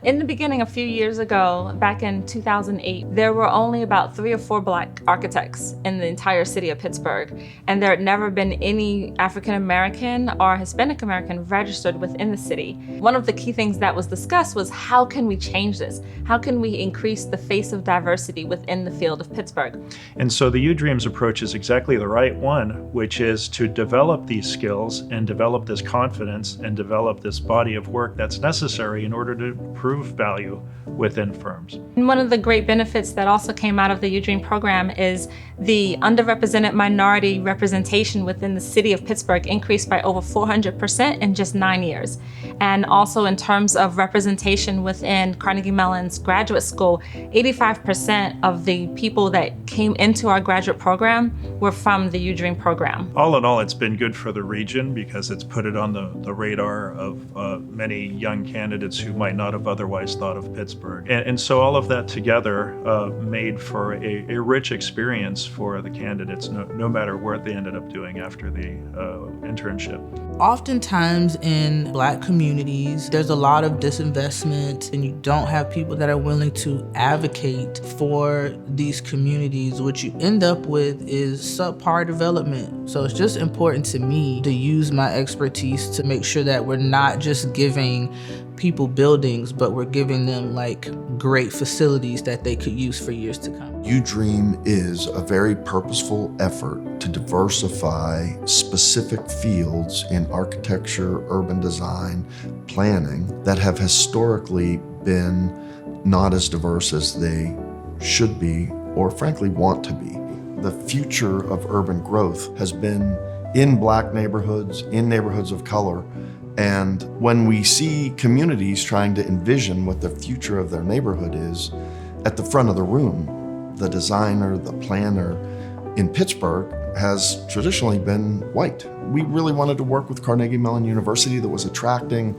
In the beginning, a few years ago, back in 2008, there were only about 3 or 4 Black architects in the entire city of Pittsburgh, and there had never been any African American or Hispanic American registered within the city. One of the key things that was discussed was, how can we change this? How can we increase the face of diversity within the field of Pittsburgh? And so the UDream's approach is exactly the right one, which is to develop these skills and develop this confidence and develop this body of work that's necessary in order to prove value within firms. And one of the great benefits that also came out of the UDream program is the underrepresented minority representation within the city of Pittsburgh increased by over 400% in just 9 years. And also in terms of representation within Carnegie Mellon's graduate school, 85% of the people that came into our graduate program were from the UDream program. All in all, it's been good for the region because it's put it on the radar of many young candidates who might not have otherwise thought of Pittsburgh. And so all of that together made for a rich experience for the candidates, no matter what they ended up doing after the internship. Oftentimes in Black communities, there's a lot of disinvestment and you don't have people that are willing to advocate for these communities. What you end up with is subpar development. So it's just important to me to use my expertise to make sure that we're not just giving people buildings, but we're giving them like great facilities that they could use for years to come. UDream is a very purposeful effort to diversify specific fields in architecture, urban design, planning that have historically been not as diverse as they should be or frankly want to be. The future of urban growth has been in Black neighborhoods, in neighborhoods of color. And when we see communities trying to envision what the future of their neighborhood is, at the front of the room, the designer, the planner in Pittsburgh has traditionally been white. We really wanted to work with Carnegie Mellon University that was attracting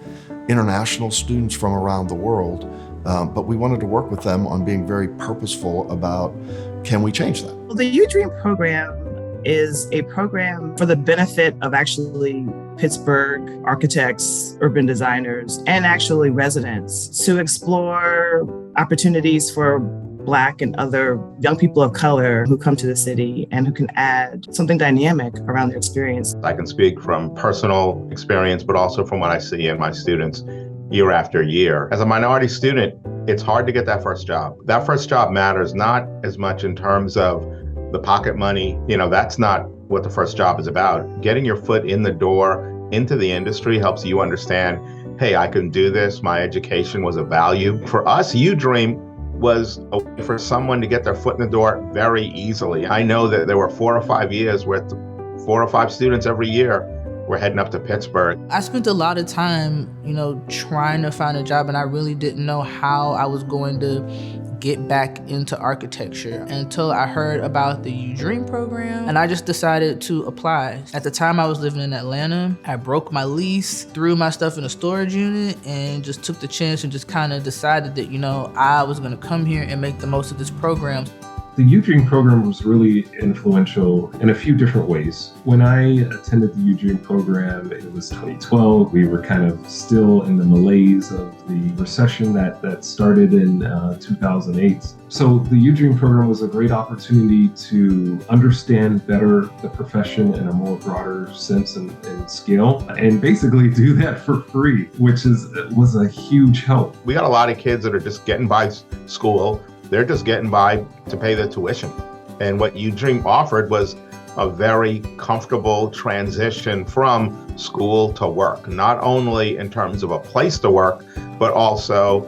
international students from around the world, but we wanted to work with them on being very purposeful about, can we change that? Well, the UDream program is a program for the benefit of actually Pittsburgh architects, urban designers, and actually residents to explore opportunities for Black and other young people of color who come to the city and who can add something dynamic around their experience. I can speak from personal experience, but also from what I see in my students year after year. As a minority student, it's hard to get that first job. That first job matters not as much in terms of the pocket money. That's not what the first job is about. Getting your foot in the door into the industry helps you understand, hey, I can do this. My education was of value. For us, UDream was a way for someone to get their foot in the door very easily. I know that there were 4 or 5 years where 4 or 5 students every year were heading up to Pittsburgh. I spent a lot of time, trying to find a job, and I really didn't know how I was going to get back into architecture until I heard about the UDream program, and I just decided to apply. At the time I was living in Atlanta. I broke my lease, threw my stuff in a storage unit, and just took the chance and just kind of decided that, I was gonna come here and make the most of this program. The UDream program was really influential in a few different ways. When I attended the UDream program, it was 2012. We were kind of still in the malaise of the recession that started in 2008. So the UDream program was a great opportunity to understand better the profession in a more broader sense and scale, and basically do that for free, which was a huge help. We got a lot of kids that are just getting by school. They're just getting by to pay their tuition. And what UDream offered was a very comfortable transition from school to work, not only in terms of a place to work, but also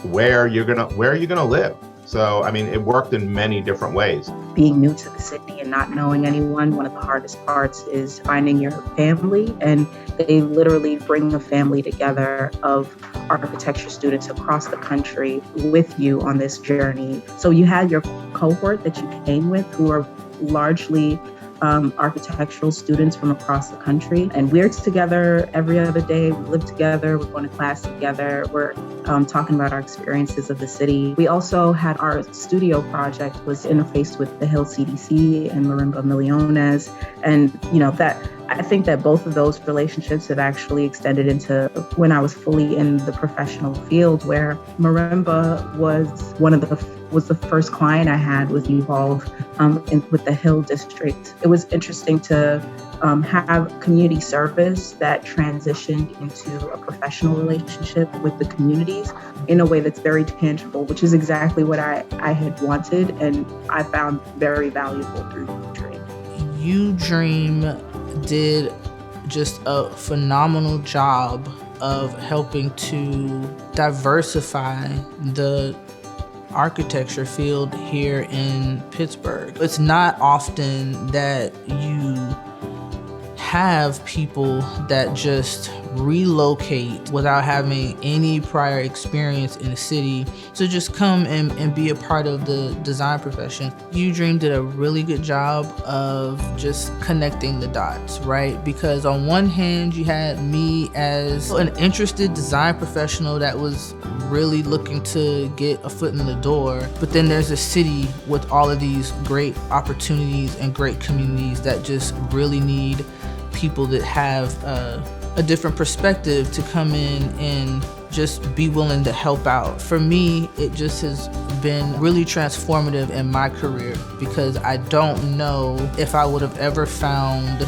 where you're gonna live. So, it worked in many different ways. Being new to the city and not knowing anyone, one of the hardest parts is finding your family. And they literally bring a family together of architecture students across the country with you on this journey. So you had your cohort that you came with who are largely architectural students from across the country. And we're together every other day. We live together. We're going to class together. We're talking about our experiences of the city. We also had our studio project was interfaced with the Hill CDC and Marimba Millones. And, I think that both of those relationships have actually extended into when I was fully in the professional field, where Marimba was the first client I had with Evolve with the Hill District. It was interesting to have community service that transitioned into a professional relationship with the communities in a way that's very tangible, which is exactly what I had wanted and I found very valuable through UDream. UDream did just a phenomenal job of helping to diversify the architecture field here in Pittsburgh. It's not often that you have people that just relocate without having any prior experience in the city to just come and be a part of the design profession. UDream did a really good job of just connecting the dots, right? Because on one hand, you had me as an interested design professional that was really looking to get a foot in the door, but then there's a city with all of these great opportunities and great communities that just really need people that have a different perspective to come in and just be willing to help out. For me, it just has been really transformative in my career because I don't know if I would have ever found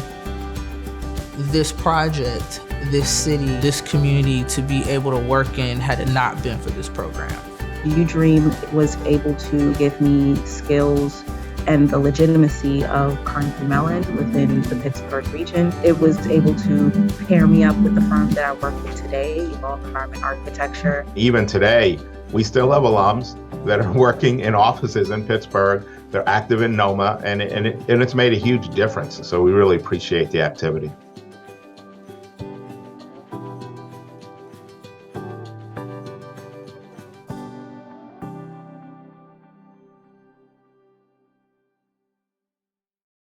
this project, this city, this community to be able to work in had it not been for this program. UDream was able to give me skills and the legitimacy of Carnegie Mellon within the Pittsburgh region. It was able to pair me up with the firm that I work with today, Evolve Environment Architecture. Even today, we still have alums that are working in offices in Pittsburgh. They're active in NOMA, and it's made a huge difference. So we really appreciate the activity.